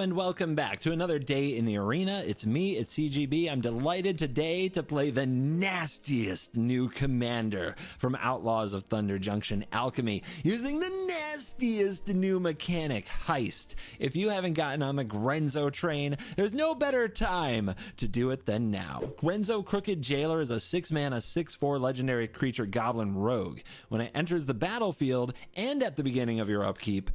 and welcome back to another day in the arena. It's me, it's CGB. I'm delighted today to play the nastiest new commander from Outlaws of Thunder Junction Alchemy, using the nastiest new mechanic, Heist. If you haven't gotten on the Grenzo'd train, there's no better time to do it than now. Grenzo'd Crooked Jailer is a 6-mana, 6/4 legendary creature goblin rogue. When it enters the battlefield and at the beginning of your upkeep,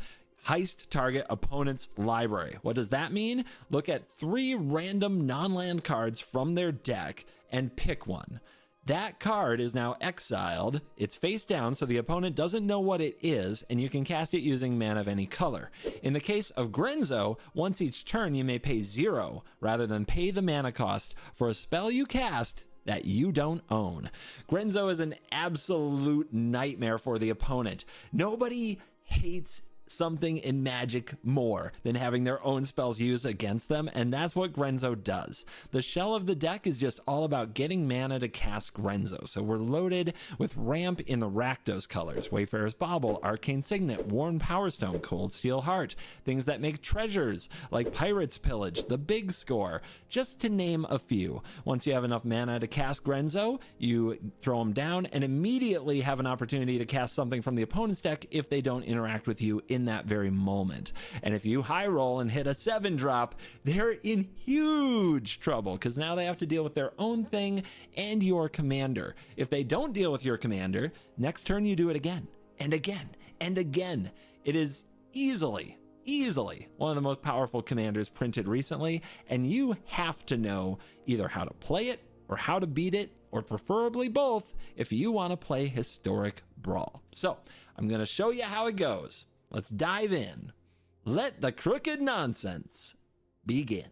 Heist target opponent's library. What does that mean? Look at 3 random non-land cards from their deck and pick one. That card is now exiled. It's face down, so the opponent doesn't know what it is, and you can cast it using mana of any color. In the case of Grenzo'd, once each turn you may pay 0 rather than pay the mana cost for a spell you cast that you don't own. Grenzo'd is an absolute nightmare for the opponent. Nobody hates something in Magic more than having their own spells used against them, and that's what Grenzo'd does. The shell of the deck is just all about getting mana to cast Grenzo'd, so we're loaded with ramp in the Rakdos colors: Wayfarer's Bauble, Arcane Signet, Worn Power Stone, Cold Steel Heart, things that make treasures like Pirate's Pillage, the Big Score, just to name a few. Once you have enough mana to cast Grenzo'd, you throw them down and immediately have an opportunity to cast something from the opponent's deck if they don't interact with you in that very moment. And if you high roll and hit a 7-drop, they're in huge trouble, because now they have to deal with their own thing and your commander. If they don't deal with your commander, next turn you do it again and again and again. It is easily one of the most powerful commanders printed recently, and you have to know either how to play it or how to beat it, or preferably both, if you want to play historic Brawl. So I'm going to show you how it goes. Let's dive in. Let the crooked nonsense begin.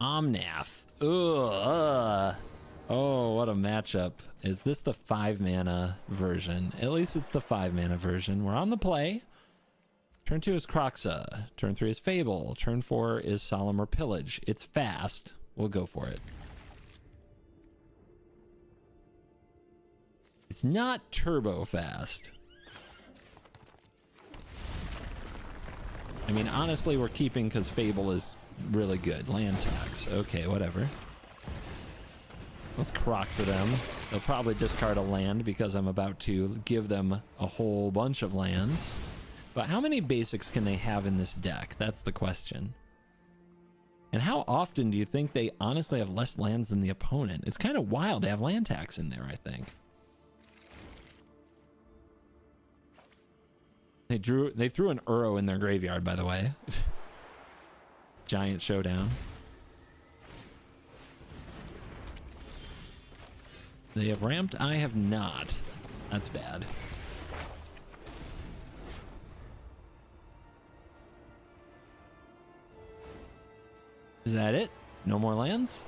Omnath. Oh, what a matchup. Is this the 5-mana version? At least it's the 5-mana version. We're on the play. Turn 2 is Kroxa. Turn 3 is Fable. Turn 4 is Solemn or Pillage. It's fast. We'll go for it. It's not turbo fast. I mean, honestly, we're keeping because Fable is really good. Land tax. Okay, whatever. Let's Kroxa them. They'll probably discard a land because I'm about to give them a whole bunch of lands. But how many basics can they have in this deck? That's the question. And how often do you think they honestly have less lands than the opponent? It's kind of wild to have land tax in there, I think. They threw an Uro in their graveyard, by the way. Giant showdown. They have ramped. I have not. That's bad. Is that it? No more lands?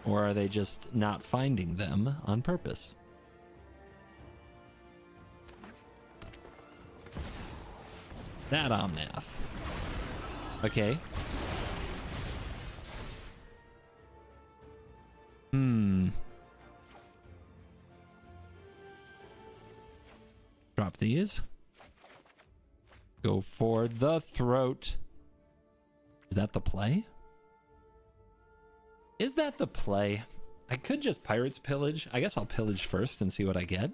Or are they just not finding them on purpose? That Omnath. Okay. Drop these. Go for the throat. Is that the play? Is that the play? I could just Pirate's Pillage. I guess I'll pillage first and see what I get.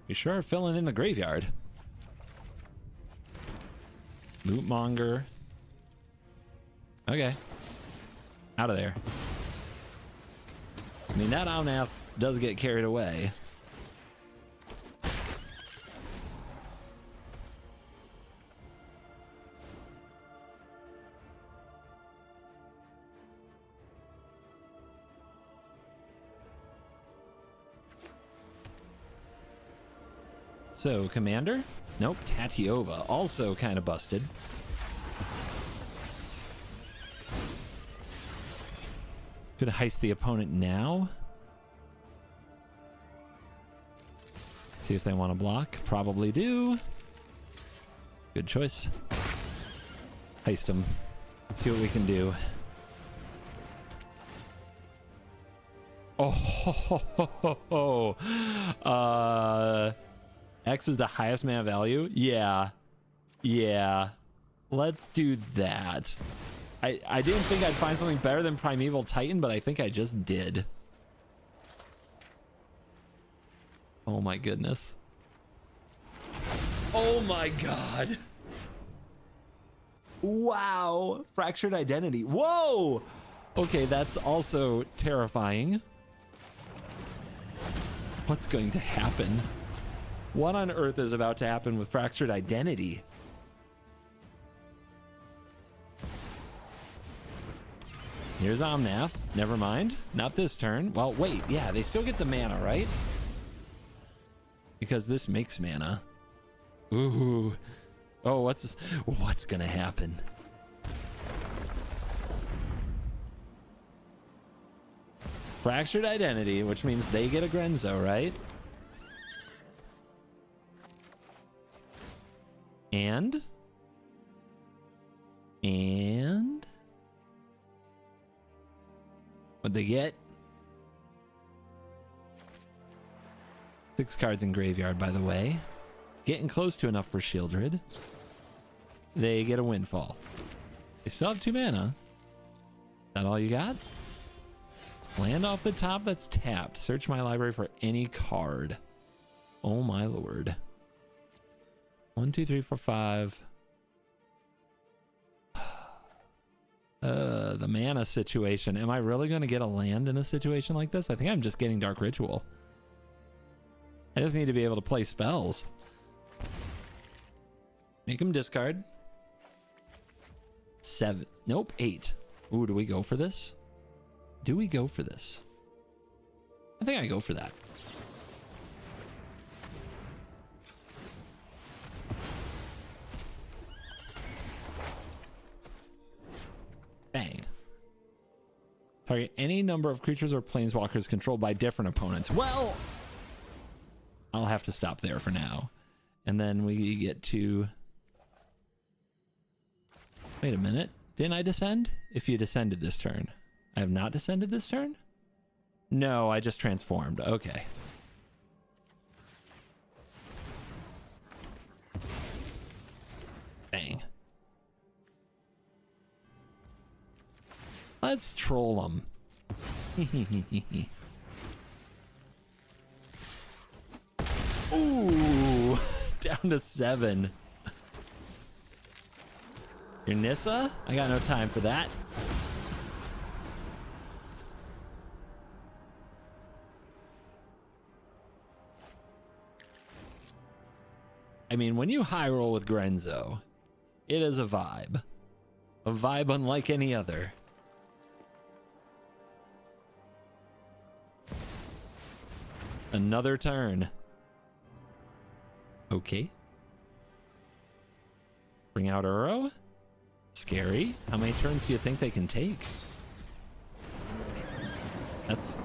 You sure are filling in the graveyard. Lootmonger. Okay. Out of there. I mean, that Omnath does get carried away. So, Commander? Nope, Tatiova. Also kind of busted. Could heist the opponent now. See if they want to block. Probably do. Good choice. Heist them. See what we can do. Oh, X is the highest mana value? Yeah. Yeah, let's do that. I didn't think I'd find something better than Primeval Titan, but I think I just did. Oh my goodness. Oh my god. Wow. Fractured Identity. Whoa. Okay, that's also terrifying. What's going to happen? What on earth is about to happen with Fractured Identity? Here's Omnath. Never mind. Not this turn. Well, wait. Yeah, they still get the mana, right? Because this makes mana. Ooh. Oh, what's gonna happen? Fractured Identity, which means they get a Grenzo, right? And what'd they get? 6 cards in graveyard, by the way. Getting close to enough for Shieldred. They get a Windfall. They still have 2 mana. Is that all you got? Land off the top that's tapped. Search my library for any card. Oh my lord. 1, 2, 3, 4, 5. The mana situation. Am I really going to get a land in a situation like this? I think I'm just getting Dark Ritual. I just need to be able to play spells. Make them discard. 7. Nope, 8. Ooh, do we go for this? Do we go for this? I think I go for that. Bang. Target any number of creatures or planeswalkers controlled by different opponents. Well, I'll have to stop there for now. And then we get to... Wait a minute. Didn't I descend? If you descended this turn. I have not descended this turn? No, I just transformed. Okay. Bang. Let's troll them. Ooh, down to 7. Your Nissa? I got no time for that. I mean, when you high roll with Grenzo, it is a vibe. A vibe unlike any other. Another turn. Okay. Bring out Uro. Scary. How many turns do you think they can take? That's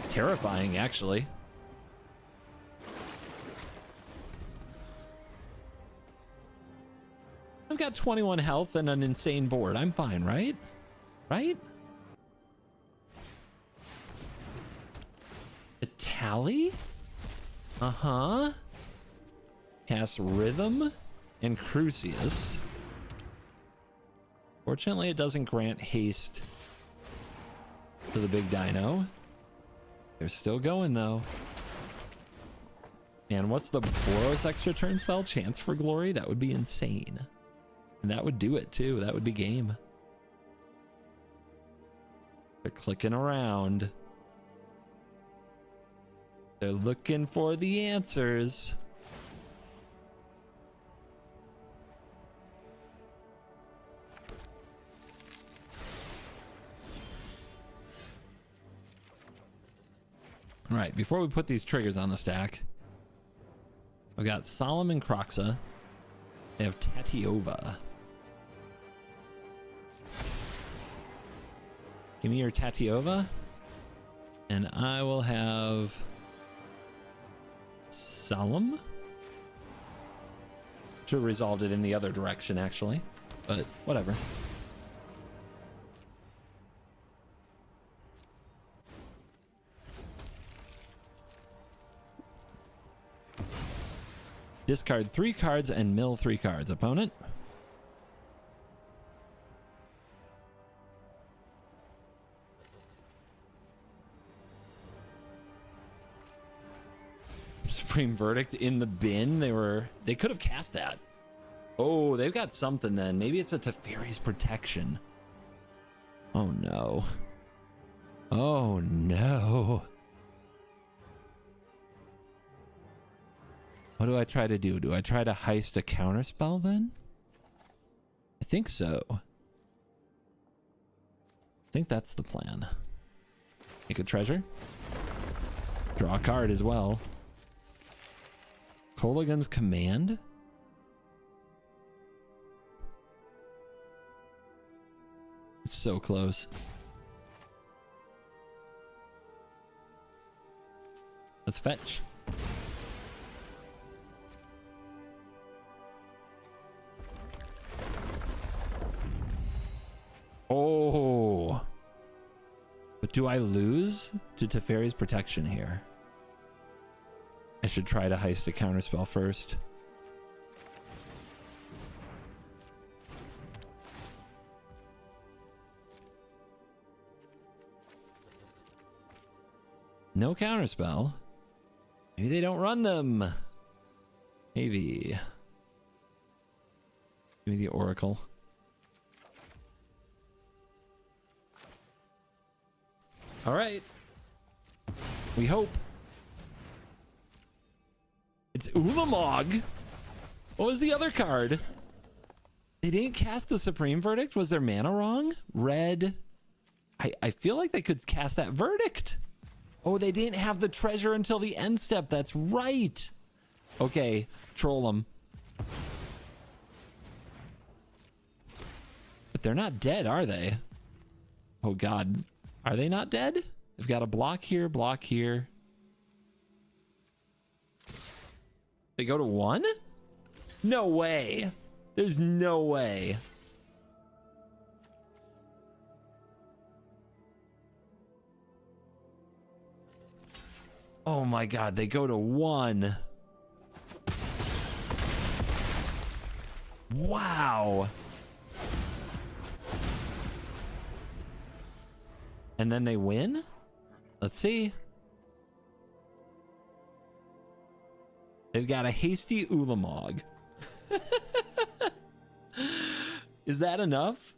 terrifying, actually. I've got 21 health and an insane board. I'm fine, right? Right? A tally? Uh-huh. Cast Rhythm and Crucius. Fortunately, it doesn't grant haste to the big dino. They're still going, though. And what's the Boros extra turn spell? Chance for Glory? That would be insane. And that would do it, too. That would be game. They're clicking around. They're looking for the answers. All right, before we put these triggers on the stack, I've got Solomon Croxa. They have Tatiova. Give me your Tatiova, and I will have Solemn. Should have resolved it in the other direction, actually, but whatever. Discard 3 cards and mill 3 cards. Opponent. Supreme Verdict in the bin. They could have cast that. Oh, they've got something then. Maybe it's a Teferi's Protection. Oh no. Oh no. What do I try to do? Do I try to heist a counterspell then? I think so. I think that's the plan. Make a treasure. Draw a card as well. Kolaghan's Command? It's so close. Let's fetch. Oh. But do I lose to Teferi's Protection here? I should try to heist a counterspell first. No counterspell. Maybe they don't run them. Maybe. Give me the Oracle. All right. We hope. It's Ulamog. What was the other card? They didn't cast the Supreme Verdict? Was their mana wrong? Red. I feel like they could cast that Verdict. Oh, they didn't have the treasure until the end step. That's right. Okay, troll them. But they're not dead, are they? Oh God. Are they not dead? They've got a block here, block here. They go to 1? No way. There's no way. Oh my God, they go to 1. Wow. And then they win? Let's see. They've got a hasty Ulamog. Is that enough?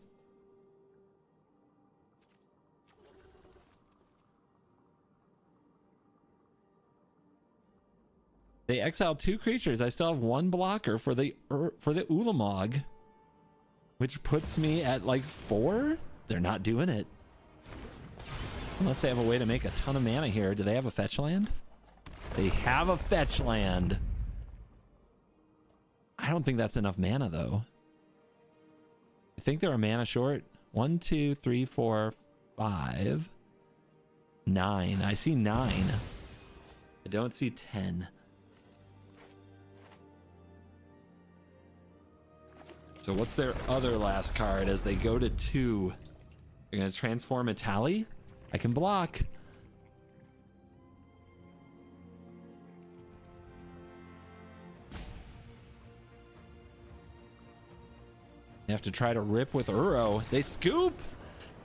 They exile 2 creatures. I still have 1 blocker for the Ulamog, which puts me at like 4. They're not doing it. Unless they have a way to make a ton of mana here. Do they have a fetch land? They have a fetch land. I don't think that's enough mana though. I think they're a mana short. 1, 2, 3, 4, 5, 9. I see 9. I don't see 10. So what's their other last card as they go to 2? They're going to transform a Tally? I can block. You have to try to rip with Uro. They scoop.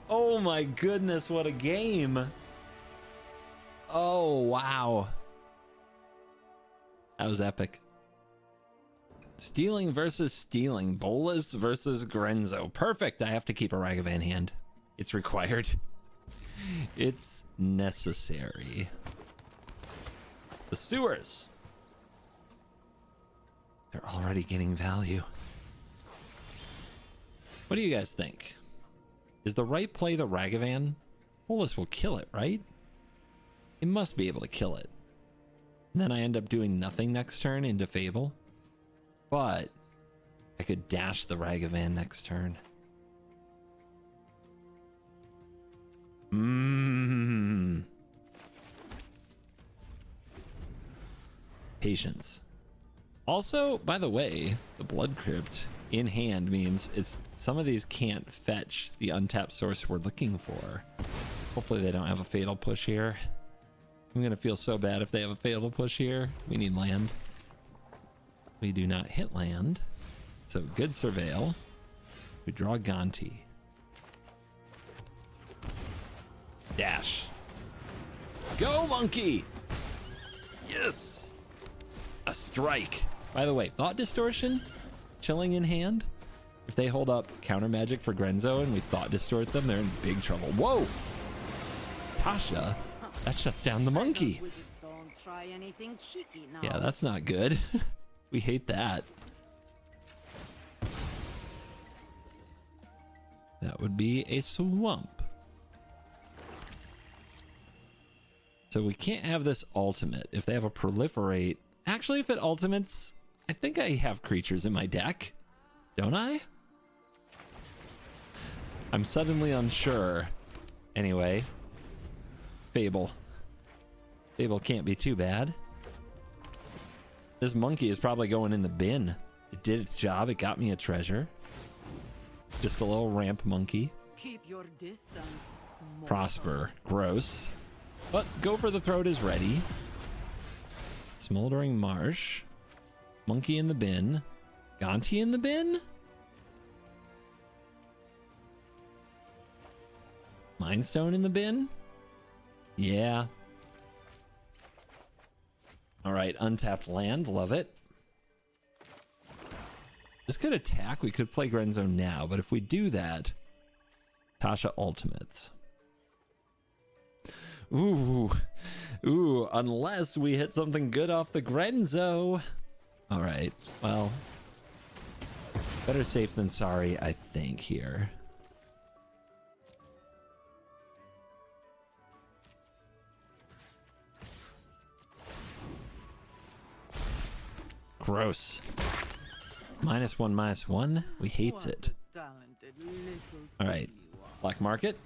Oh my goodness, what a game. Oh, wow. That was epic. Stealing versus stealing. Bolas versus Grenzo'd. Perfect. I have to keep a Ragavan hand. It's required. It's necessary. The sewers. They're already getting value. What do you guys think? Is the right play the Ragavan? Bolas will kill it, right? It must be able to kill it. And then I end up doing nothing next turn into Fable. But I could dash the Ragavan next turn. Patience. Also, by the way, the Blood Crypt in hand means some of these can't fetch the untapped source we're looking for. Hopefully they don't have a fatal push here. I'm gonna feel so bad if they have a fatal push here. We need land. We do not hit land. So good surveil. We draw Gonti. Dash. Go, monkey! Yes! A strike. By the way, Thought Distortion, chilling in hand. If they hold up counter magic for Grenzo and we Thought Distort them, they're in big trouble. Whoa! Tasha, that shuts down the monkey. Don't try anything cheeky now. Yeah, that's not good. We hate that. That would be a swamp. So we can't have this ultimate. If they have a proliferate, actually if it ultimates, I think I have creatures in my deck, don't I? I'm suddenly unsure. Anyway, Fable. Fable can't be too bad. This monkey is probably going in the bin. It did its job. It got me a treasure. Just a little ramp monkey. Keep your distance. Prosper. Gross. But Go for the Throat is ready. Smoldering Marsh. Monkey in the bin. Gonti in the bin? Mindstone in the bin? Yeah. Alright, untapped land. Love it. This could attack. We could play Grenzo now, but if we do that, Tasha ultimates. Ooh. Ooh, unless we hit something good off the Grenzo. Alright, well, better safe than sorry, I think, here. Gross. -1/-1. We hates it. All right. Black market.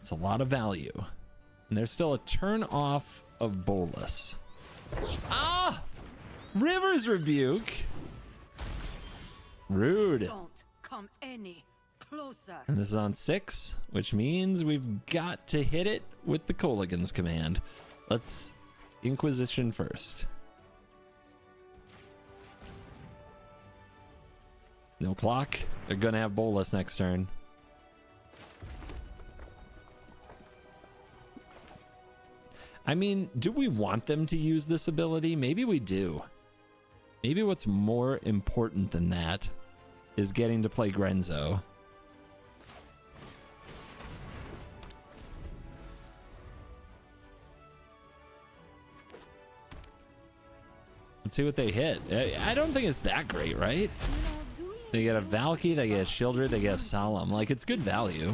It's a lot of value. And there's still a turn off of Bolus. Ah! River's Rebuke. Rude. Don't come any closer. And this is on 6, which means we've got to hit it with the Coligan's command. Let's Inquisition first. No clock. They're gonna have Bolus next turn. I mean, do we want them to use this ability? Maybe we do. Maybe what's more important than that is getting to play Grenzo. Let's see what they hit. I don't think it's that great, right? They get a Valky, they get a Shieldred, they get a Solemn. Like, it's good value.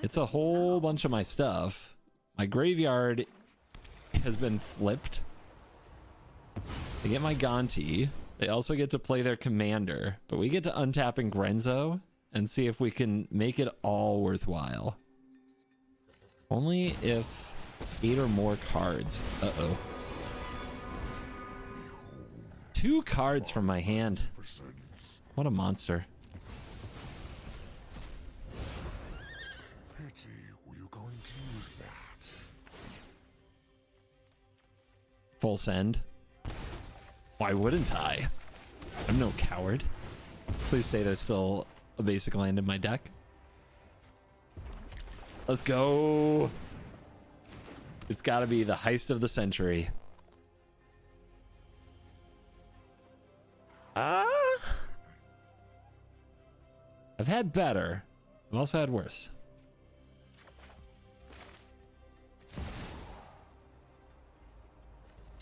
It's a whole bunch of my stuff. My graveyard has been flipped. They get my Gonti. They also get to play their commander. But we get to untap in Grenzo and see if we can make it all worthwhile. Only if 8 or more cards. Uh-oh. 2 cards from my hand. What a monster. Pity, were you going to use that? Full send. Why wouldn't I? I'm no coward. Please say there's still a basic land in my deck. Let's go. It's got to be the heist of the century. I've had better. I've also had worse.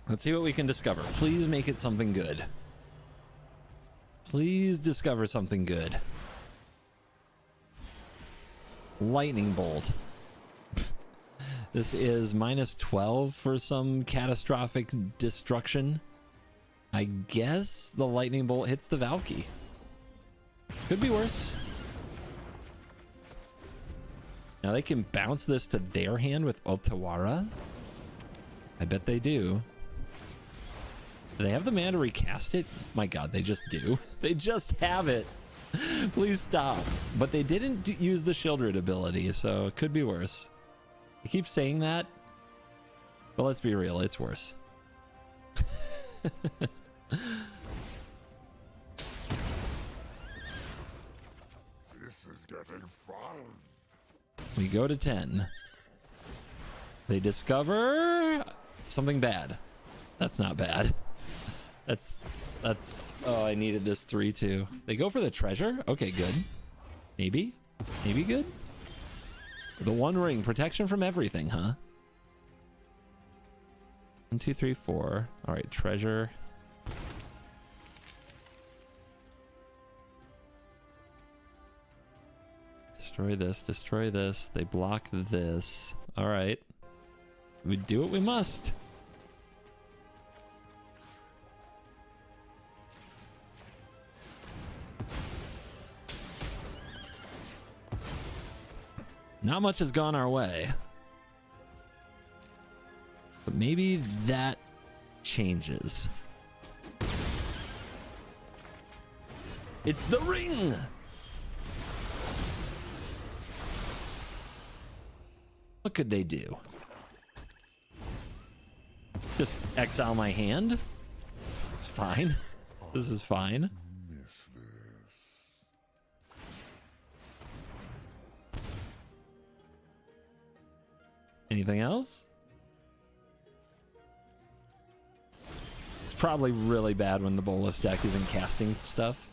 Let's see what we can discover. Please make it something good. Please discover something good. Lightning Bolt. This is -12 for some catastrophic destruction. I guess the Lightning Bolt hits the Valky. Could be worse. Now they can bounce this to their hand with Otawara. I bet they do. Do they have the mana to recast it? My god, they just do. They just have it. Please stop. But they didn't use the Shieldred ability, so it could be worse. I keep saying that, but let's be real, it's worse. This is getting fun. We go to 10. They discover something bad. That's not bad. That's oh, I needed this 3-2. They go for the treasure? Okay, good. Maybe good. The one ring, protection from everything, huh? 1, 2, 3, 4. All right, treasure. Destroy this, destroy this. They block this. All right. We do what we must. Not much has gone our way. But maybe that changes. It's the ring! What could they do? Just exile my hand? It's fine. This is fine. Miss this. Anything else? It's probably really bad when the Bolus deck isn't casting stuff.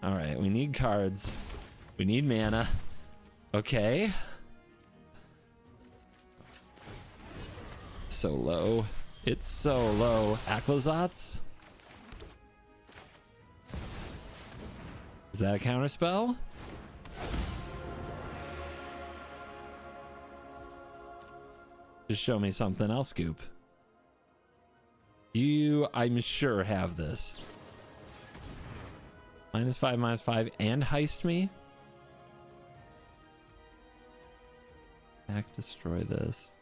Alright, we need cards. We need mana. Okay. So low. It's so low. Aklazats? Is that a counterspell? Just show me something, I'll scoop. You, I'm sure, have this. -5, -5, and heist me? Attack, destroy this.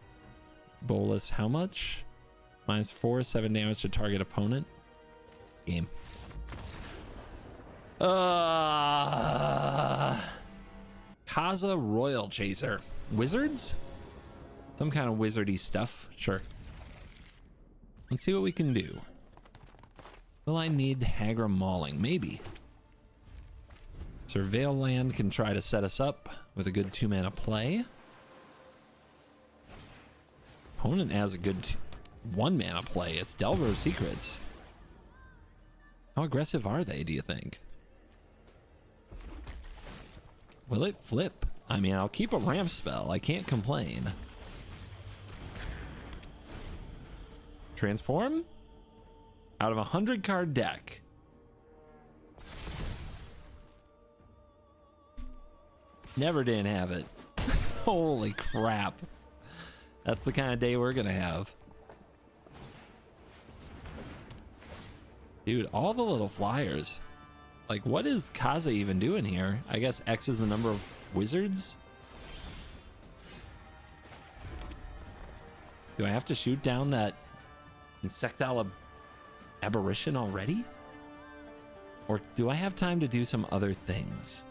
Bolus, how much? -4, 7 damage to target opponent. Game. Kaza Royal Chaser. Wizards? Some kind of wizardy stuff. Sure. Let's see what we can do. Will I need Hagra Mauling? Maybe. Surveil land can try to set us up with a good 2-mana play. Opponent has a good 1-mana play. It's Delver of Secrets. How aggressive are they, do you think? Will it flip? I mean, I'll keep a ramp spell. I can't complain. Transform? Out of a 100-card deck. Never didn't have it. Holy crap. That's the kind of day we're gonna have. Dude, all the little flyers. Like, what is Kaza even doing here? I guess X is the number of wizards? Do I have to shoot down that insectile aberration already? Or do I have time to do some other things?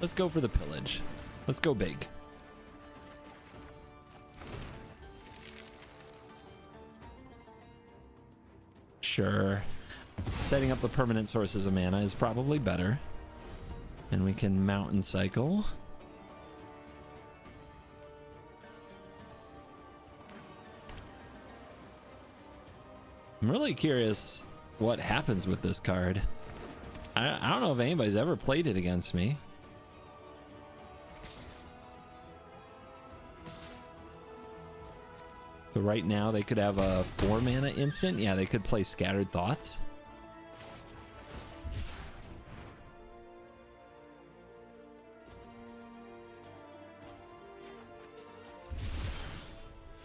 Let's go for the pillage. Let's go big. Sure. Setting up the permanent sources of mana is probably better. And we can mountain cycle. I'm really curious what happens with this card. I don't know if anybody's ever played it against me. So right now they could have a 4-mana instant. Yeah, they could play Scattered Thoughts.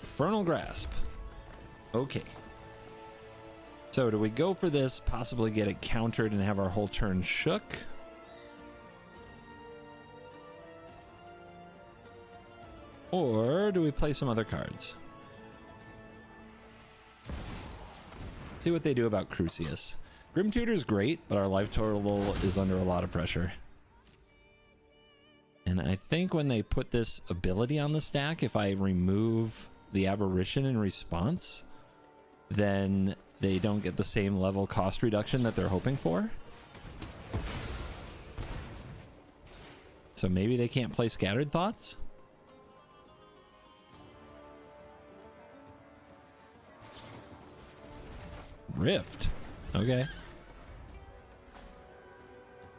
Infernal Grasp. Okay. So do we go for this, possibly get it countered and have our whole turn shook? Or do we play some other cards? See what they do about Crucius. Grim Tutor's great, but our life total is under a lot of pressure. And I think when they put this ability on the stack, if I remove the aberration in response, then they don't get the same level cost reduction that they're hoping for. So maybe they can't play Scattered Thoughts? Rift. Okay.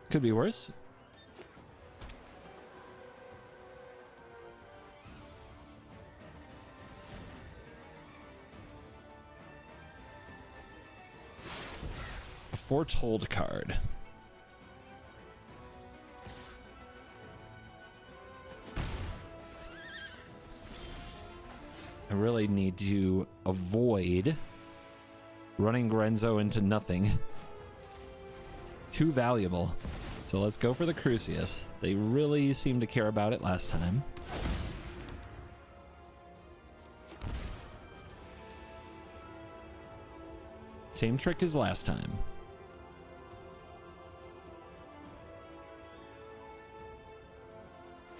Could be worse. A Foretold card. I really need to avoid running Grenzo into nothing. Too valuable. So let's go for the Crucius. They really seemed to care about it last time. Same trick as last time.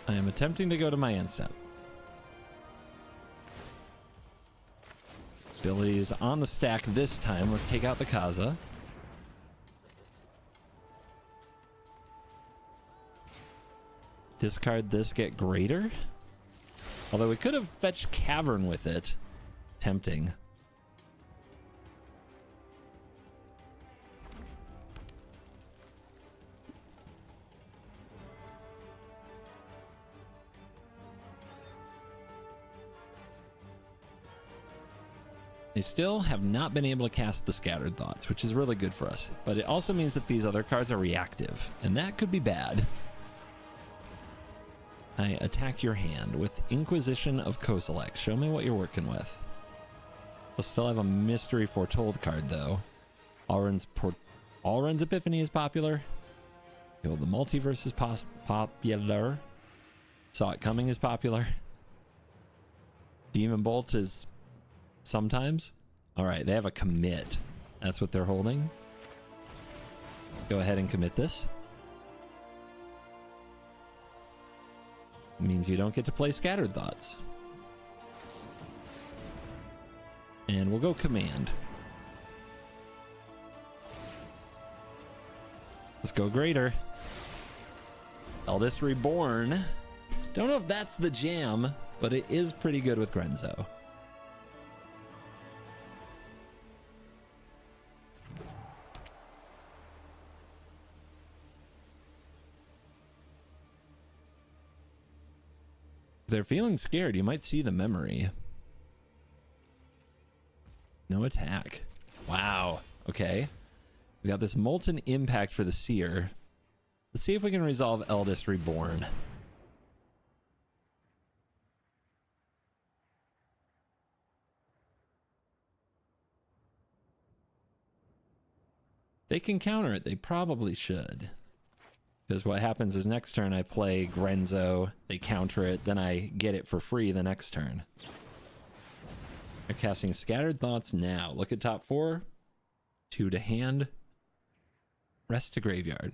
I am attempting to go to my end step. Abilities on the stack this time. Let's take out the Kaza. Discard this, get greater. Although we could have fetched Cavern with it. Tempting. They still have not been able to cast the Scattered Thoughts, which is really good for us. But it also means that these other cards are reactive, and that could be bad. I attack your hand with Inquisition of Kozilek. Show me what you're working with. We'll still have a Mystery Foretold card, though. Alrund's Epiphany is popular. Yo, the Multiverse is popular. Saw It Coming is popular. Demon Bolt is sometimes. All right, they have a commit. That's what they're holding. Go ahead and commit this. Means you don't get to play Scattered Thoughts. And we'll go command. Let's go greater. Eldest Reborn. Don't know if that's the jam, but it is pretty good with Grenzo. If they're feeling scared, you might see the memory. No attack. Wow. Okay. We got this Molten Impact for the Seer. Let's see if we can resolve Eldest Reborn. They can counter it. They probably should. Because what happens is next turn I play Grenzo, they counter it, then I get it for free the next turn. They're casting Scattered Thoughts now. Look at top 4. 2 to hand. Rest to graveyard.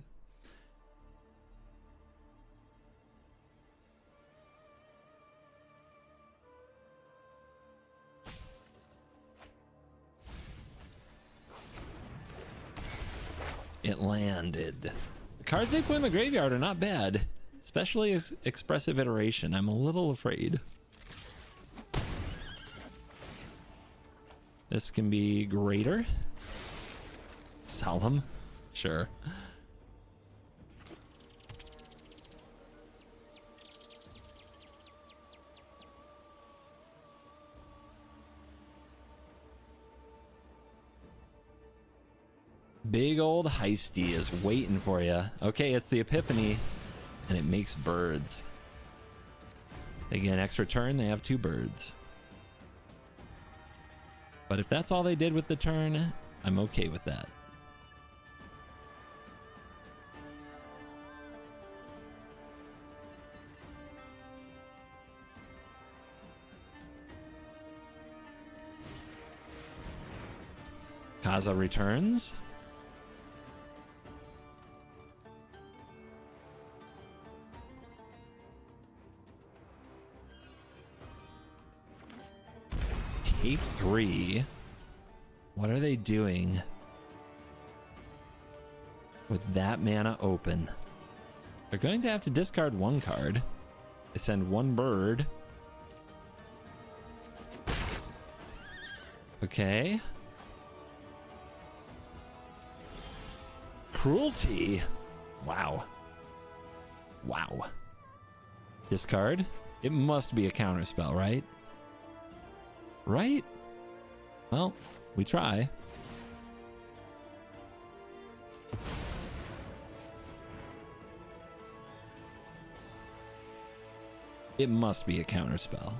It landed. The cards they put in the graveyard are not bad, especially as Expressive Iteration. I'm a little afraid. This can be greater. Solemn. Sure. Big old Heisty is waiting for you. Okay, it's the Epiphany, and it makes birds. They get an extra turn, they have 2 birds. But if that's all they did with the turn, I'm okay with that. Kaza returns. Take 3. What are they doing with that mana open? They're going to have to discard 1 card. They send 1 bird. Okay. Cruelty. Wow. Wow. Discard. It must be a counterspell, right? Right? Well, we try. It must be a counterspell.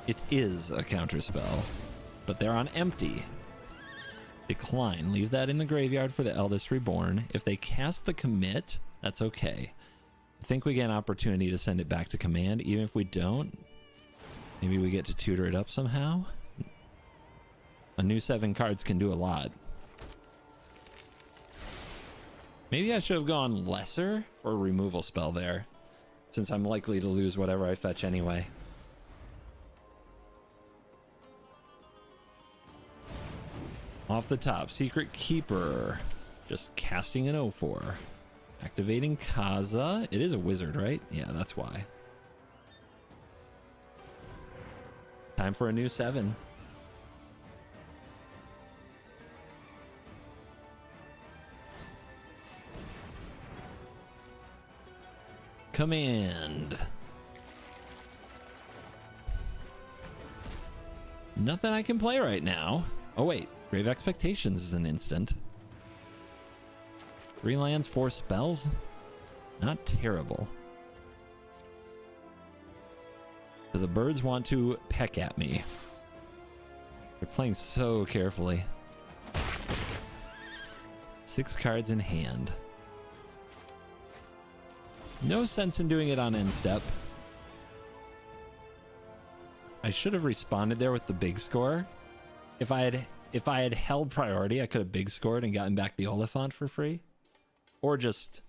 It is a counterspell, but they're on empty. Decline. Leave that in the graveyard for the Eldest Reborn. If they cast the commit, that's okay. I think we get an opportunity to send it back to command. Even if we don't, maybe we get to tutor it up somehow. A new 7 cards can do a lot. Maybe I should have gone lesser for a removal spell there, since I'm likely to lose whatever I fetch anyway. Off the top, Secret Keeper. Just casting an 0-4. Activating Kaza. It is a wizard, right? Yeah, that's why. Time for a new 7. Command. Nothing I can play right now. Oh wait, Grave Expectations is an instant. 3 lands, 4 spells. Not terrible. So the birds want to peck at me. They're playing so carefully. 6 cards in hand. No sense in doing it on end step. I should have responded there with the big score. If I had held priority, I could have big scored and gotten back the Oliphant for free. Or just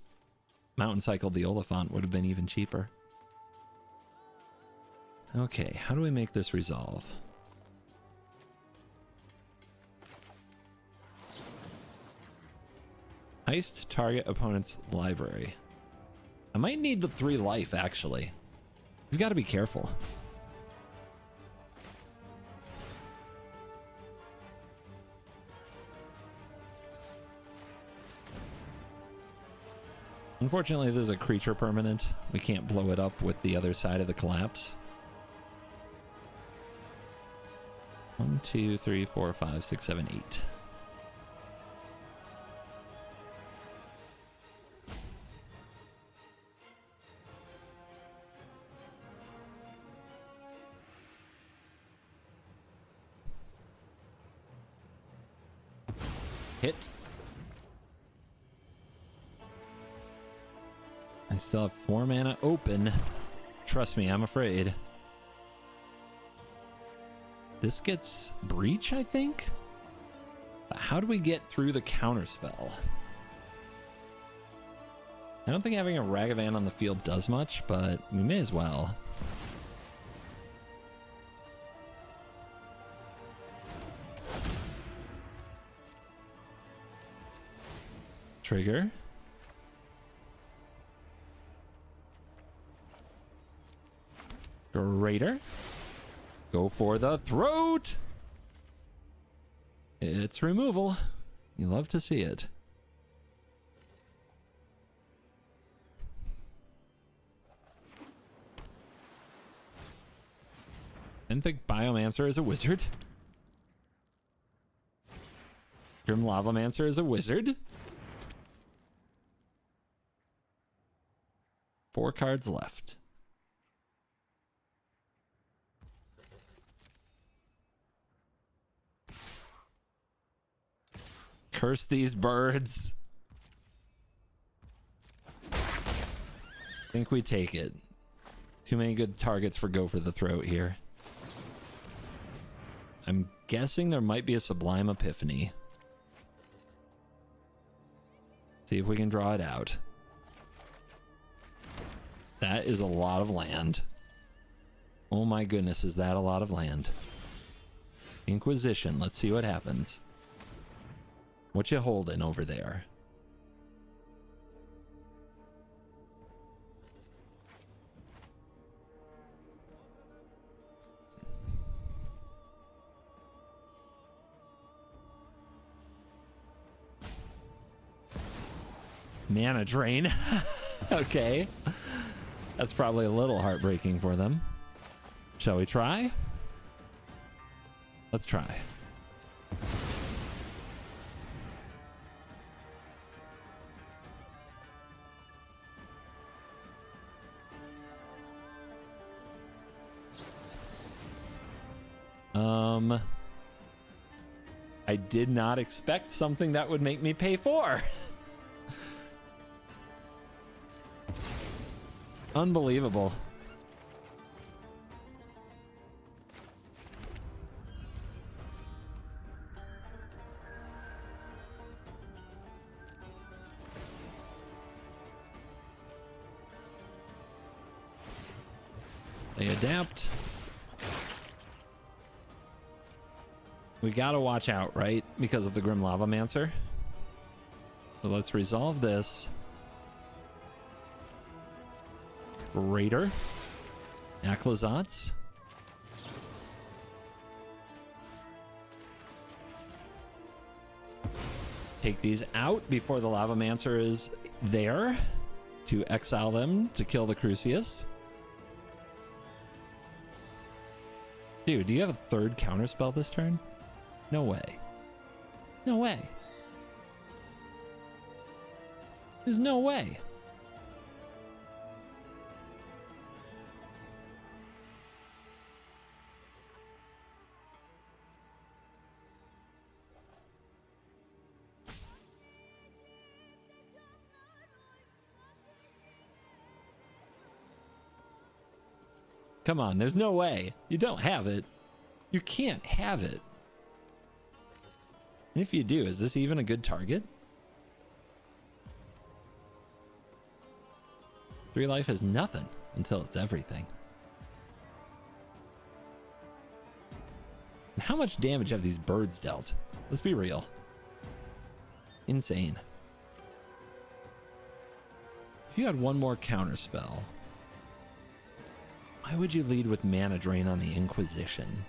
mountain cycled the Oliphant, would have been even cheaper. Okay, how do we make this resolve? Heist target opponent's library. I might need the 3 life, actually. We've got to be careful. Unfortunately, this is a creature permanent. We can't blow it up with the other side of the collapse. 1, 2, 3, 4, 5, 6, 7, 8. Hit. I still have 4 mana open. Trust me, I'm afraid. This gets Breach, I think? But how do we get through the counterspell? I don't think having a Ragavan on the field does much, but we may as well. Trigger. Greater. Go for the throat. It's removal. You love to see it. Didn't think Biomancer is a wizard. Grim Lavamancer is a wizard. 4 cards left. Curse these birds. Think we take it. Too many good targets for Go for the Throat here. I'm guessing there might be a Sublime Epiphany. See if we can draw it out. That is a lot of land. Oh my goodness, is that a lot of land? Inquisition, let's see what happens. What you holding over there? Mana drain. Okay. That's probably a little heartbreaking for them. Shall we try? Let's try. I did not expect something that would make me pay 4. Unbelievable. They adapt. We gotta watch out, right? Because of the Grim Lavamancer. So let's resolve this. Raider. Aclazotz. Take these out before the Lavamancer is there to exile them to kill the Crucius. Dude, do you have a third counterspell this turn? No way. No way. There's no way. Come on, there's no way. You don't have it. You can't have it. And if you do, is this even a good target? 3 life is nothing until it's everything. And how much damage have these birds dealt? Let's be real. Insane. If you had one more counter spell, why would you lead with mana drain on the Inquisition?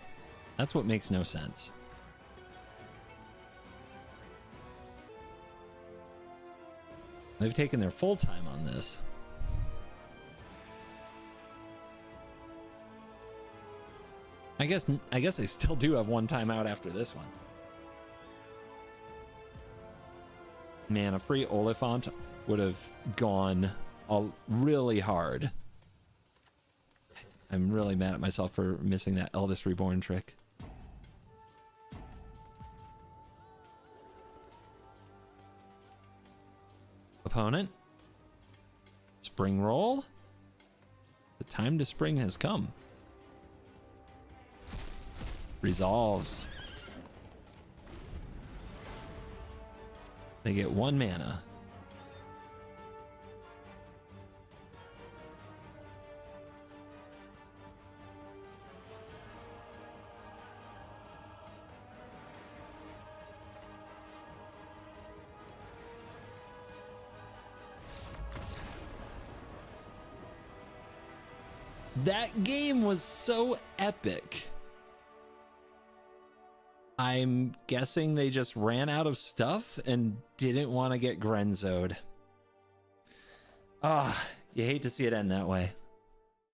That's what makes no sense. They've taken their full time on this. I guess they still do have one time out after this one. Man, a free Oliphant would have gone really hard. I'm really mad at myself for missing that Eldest Reborn trick. Opponent. Spring roll. The time to spring has come. Resolves. They get 1 mana. That game was so epic. I'm guessing they just ran out of stuff and didn't want to get Grenzo'd. Ah, you hate to see it end that way.